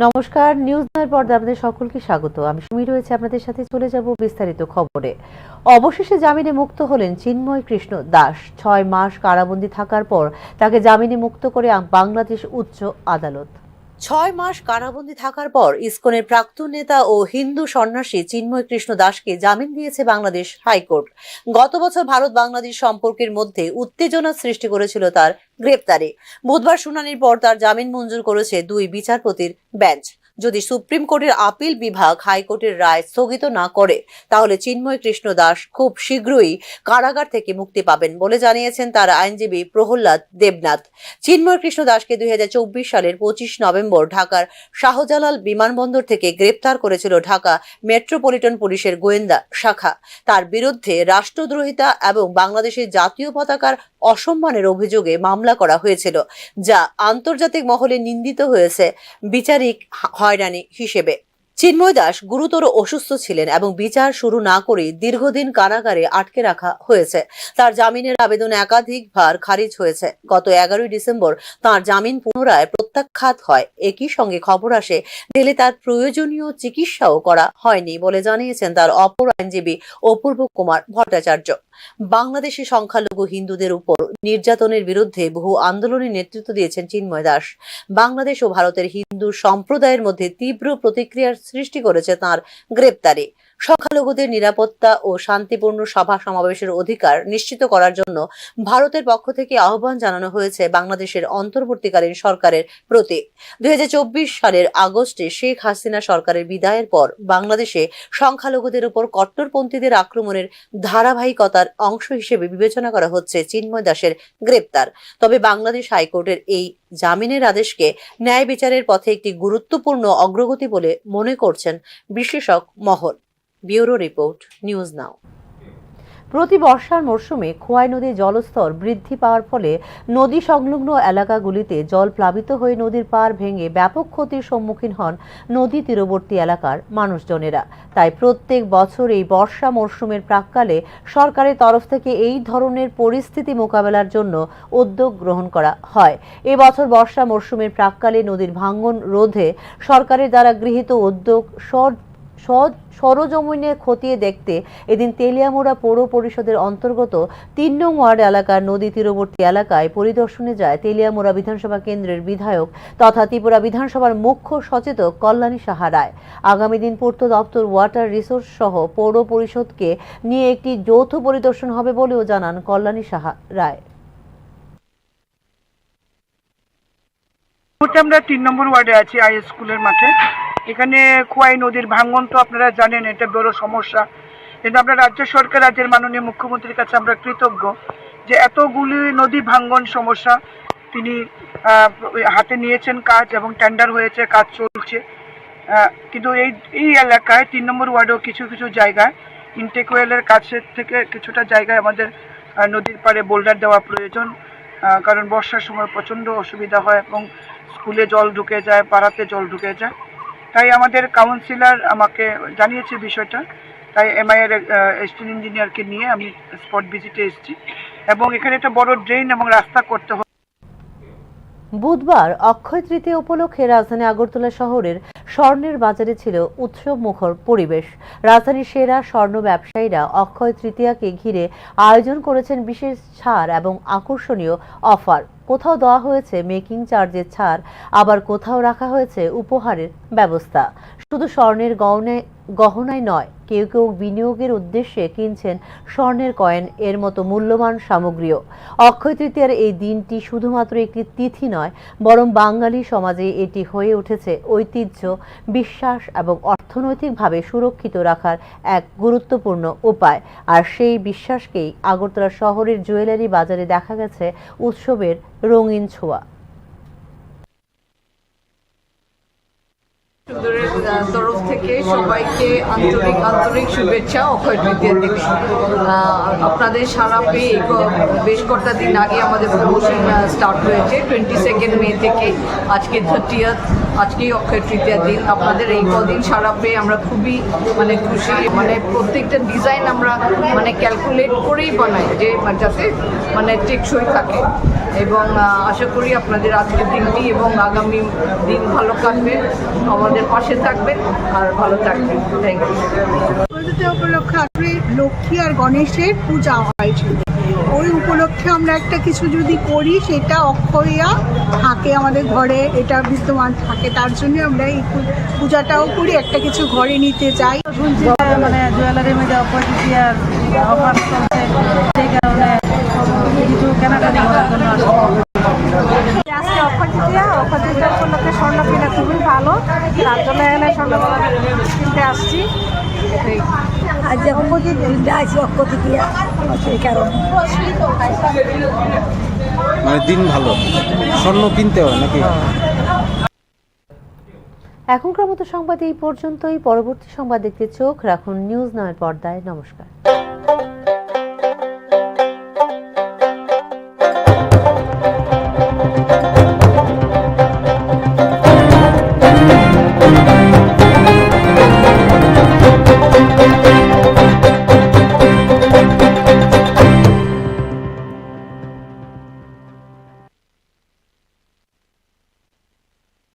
নমস্কার, নিউজ নয়ের পর্দায় আপনাদের সকলকে স্বাগত। আমি সুমি রয়েছে আপনাদের সাথে। চলে যাব বিস্তারিত খবরে। অবশেষে জামিনে মুক্ত হলেন চিন্ময় কৃষ্ণ দাস। 6 মাস কারাবন্দী থাকার পর তাকে জামিনে মুক্ত করে বাংলাদেশ উচ্চ আদালত। 6 মাস কারাবন্দী থাকার পর ইসকনের প্রাক্তন নেতা ও হিন্দু সন্ন্যাসী চিন্ময় কৃষ্ণ দাসকে জামিন দিয়েছে বাংলাদেশ হাইকোর্ট। গত বছর ভারত বাংলাদেশ সম্পর্কের মধ্যে উত্তেজনা সৃষ্টি করেছিল তার গ্রেপ্তারে। বুধবার শুনানির পর তার জামিন মঞ্জুর করেছে 2 বিচারপতির বেঞ্চ। যদি সুপ্রিম কোর্টের আপিল বিভাগ হাইকোর্টের রায় স্থগিত না করে, তাহলে চিন্ময় কৃষ্ণ দাস খুব শীঘ্রই কারাগার থেকে মুক্তি পাবেন বলে জানিয়েছেন তার আইনজীবী প্রহ্লাদ দেবনাথ। চিন্ময় কৃষ্ণ দাসকে 2024 সালের 25 নভেম্বর ঢাকার শাহজালাল বিমানবন্দর থেকে গ্রেপ্তার করেছিল ঢাকা মেট্রোপলিটন পুলিশের গোয়েন্দা শাখা। তার বিরুদ্ধে রাষ্ট্রদ্রোহিতা এবং বাংলাদেশের জাতীয় পতাকার অসম্মানের অভিযোগে মামলা করা হয়েছিল, যা আন্তর্জাতিক মহলে নিন্দিত হয়েছে বিচারিক হয়রানি হিসেবে। চিন্ময় দাস গুরুতর অসুস্থ ছিলেন এবং বিচার শুরু না করে দীর্ঘদিন কারাগারে আটকে রাখা হয়েছে। তার জামিনের আবেদন একাধিকবার খারিজ হয়েছে। গত 11 ডিসেম্বর তার জামিন পুনরায় প্রত্যাখ্যাত হয়। একই সঙ্গে খবর আসে জেলে তার প্রয়োজনীয় চিকিৎসাও করা হয়নি বলে জানিয়েছেন তার অপর আইনজীবী অপূর্ব কুমার ভট্টাচার্য। বাংলাদেশি সংখ্যালঘু হিন্দুদের উপর নির্যাতনের বিরুদ্ধে বহু আন্দোলনের নেতৃত্ব দিয়েছেন চিন্ময় দাস। বাংলাদেশ ও ভারতের হিন্দু সম্প্রদায়ের মধ্যে তীব্র প্রতিক্রিয়ার সৃষ্টি করেছে তার গ্রেপ্তারে। সংখ্যালঘুদের নিরাপত্তা ও শান্তিপূর্ণ সভা সমাবেশের অধিকার নিশ্চিত করার জন্য ভারতের পক্ষ থেকে আহ্বান জানানো হয়েছে বাংলাদেশের অন্তর্বর্তীকালীন সরকারের প্রতি। 2024 সালের আগস্টে শেখ হাসিনা সরকারের বিদায়ের পর বাংলাদেশে সংখ্যালঘুদের উপর কট্টরপন্থীদের আক্রমণের ধারাবাহিকতার অংশ হিসেবে বিবেচনা করা হচ্ছে চিন্ময় দাসের গ্রেপ্তার। তবে বাংলাদেশ হাইকোর্টের এই জামিনের আদেশকে ন্যায় বিচারের পথে একটি গুরুত্বপূর্ণ অগ্রগতি বলে মনে করছেন বিশ্লেষক মহল। Bureau report, news now. প্রতি বর্ষার মরশুমে খোয়াই নদীর জলস্তর বৃদ্ধি পাওয়ার ফলে নদী সংলগ্ন এলাকাগুলিতে জল প্লাবিত হয়ে নদীর পাড় ভেঙে ব্যাপক ক্ষতির সম্মুখীন হন নদী তীরবর্তী এলাকার মানুষজনেরা। তাই প্রত্যেক বছর এই বর্ষা মরশুমের প্রাক্কালে সরকারের তরফ থেকে এই ধরনের পরিস্থিতি মোকাবেলার জন্য উদ্যোগ গ্রহণ করা হয়। এবছর বর্ষা মরশুমের প্রাক্কালে নদীর ভাঙন রোধে সরকারের দ্বারা গৃহীত উদ্যোগ সরজমিনে খতিয়ে দেখতে এদিন তেলিয়ামুড়া পৌর পরিষদের অন্তর্গত 3 নং ওয়ার্ড এলাকার নদী তীরবর্তী এলাকায় পরিদর্শনে যায় তেলিয়ামুড়া বিধানসভা কেন্দ্রের বিধায়ক তথা ত্রিপুরা বিধানসভার মুখ্য সচেতক কল্যাণী সাহা রায়। আগামী দিন পূর্ত দপ্তর, ওয়াটার রিসোর্স সহ পৌর পরিষদকে নিয়ে একটি যৌথ পরিদর্শন হবে বলেও জানান কল্যাণী সাহা রায়। আমরা 3 নম্বর ওয়ার্ডে আছি, আই স্কুলের মাঠে। এখানে খোয়াই নদীর ভাঙন তো আপনারা জানেন, এটা বড় সমস্যা। কিন্তু আমরা রাজ্য সরকার, রাজ্যের মাননীয় মুখ্যমন্ত্রীর কাছে আমরা কৃতজ্ঞ যে এতগুলি নদী ভাঙন সমস্যা তিনি হাতে নিয়েছেন কাজ, এবং টেন্ডার হয়েছে, কাজ চলছে। কিন্তু এই এলাকায় 3 নম্বর ওয়ার্ডেও কিছু কিছু জায়গায় ইনটেক ওয়েলের কাছে থেকে কিছুটা জায়গায় আমাদের নদীর পাড়ে বোল্ডার দেওয়া প্রয়োজন, কারণ বর্ষার সময় প্রচণ্ড অসুবিধা হয় এবং স্কুলে জল ঢুকে যায়, পাড়াতে জল ঢুকে যায়। তাই আমাদের কাউন্সিলর আমাকে জানিয়েছে বিষয়টা, তাই এমআই এর এসিস্ট্যান্ট ইঞ্জিনিয়ারকে নিয়ে আমি স্পট ভিজিটে এসেছি, এবং এখানে একটা বড় ড্রেন এবং রাস্তা করতে হবে। বুধবার অক্ষয় তৃতীয়া উপলক্ষে রাজধানী আগরতলা শহরের স্বর্ণের বাজারে ছিল উৎসব মুখর পরিবেশ। রাজধানীর সেরা স্বর্ণ ব্যবসায়ীরা অক্ষয় তৃতীয়াকে ঘিরে আয়োজন করেছেন বিশেষ ছাড় এবং আকর্ষণীয় অফার। কোথাও দেওয়া হয়েছে মেকিং চার্জের ছাড়, আবার কোথাও রাখা হয়েছে উপহারের ব্যবস্থা। শুধু স্বর্ণের গহনায় নয়, কেউ কেউ বিনিয়োগের উদ্দেশ্যে কিনছেন স্বর্ণের কয়েন এর মতো মূল্যবান সামগ্রীও। অক্ষয় তৃতীয়ার এই দিনটি শুধুমাত্র একটি তিথি নয়, বরং বাঙালি সমাজে এটি হয়ে উঠেছে ঐতিহ্য, বিশ্বাস এবং অর্থনৈতিকভাবে সুরক্ষিত রাখার এক গুরুত্বপূর্ণ উপায়। আর সেই বিশ্বাসকেই আগরতলা শহরের জুয়েলারি বাজারে দেখা গেছে উৎসবের রঙিন ছোঁয়া। সুন্দরের তরফ থেকে সবাইকে আন্তরিক শুভেচ্ছা অক্ষয় তৃতীয়ার দিনে। আপনাদের সারা পেয়ে বেশ কটা দিন আগে আমাদের প্রমোশন স্টার্ট হয়েছে 22 মে থেকে আজকে 30th, আজকেই অক্ষয় তৃতীয়ার দিন। আপনাদের এই কদিন সারা পেয়ে আমরা খুবই খুশি। প্রত্যেকটা ডিজাইন আমরা ক্যালকুলেট করেই বানাই যে যাতে টেকসই থাকে, এবং আশা করি আপনাদের আজকের দিনটি এবং আগামী দিন ভালো কাটবে, আমাদের পাশে থাকবেন আর ভালো থাকবেন। Thank you. উপলক্ষে আসলে লক্ষ্মী আর গণেশের পূজা হয়েছিল, ওই উপলক্ষে আমরা একটা কিছু যদি করি সেটা অক্ষয়া থাকে আমাদের ঘরে, এটা বিদ্যমান থাকে, তার জন্য আমরা এই পূজাটাও করি, একটা কিছু ঘরে নিতে চাই। জুয়েলারির মধ্যে অক্ষয় তৃতীয়ার অফার চলছে, সেই কারণে কিছু কেনাকাটি করার জন্য আজকে অক্ষয় তৃতীয়া উপলক্ষে স্বর্ণ কিনা খুবই ভালো, তার জন্য এখানে স্বর্ণ কিনতে আসছি। আজ অক্ষয় তৃতীয়া সেই কারণে দিন ভালো, স্বর্ণ কিনতে হয় নাকি? এখনকার মতো সংবাদ এই পর্যন্তই। পরবর্তী সংবাদ দেখতে চোখ রাখুন নিউজ নামের পর্দায়। নমস্কার।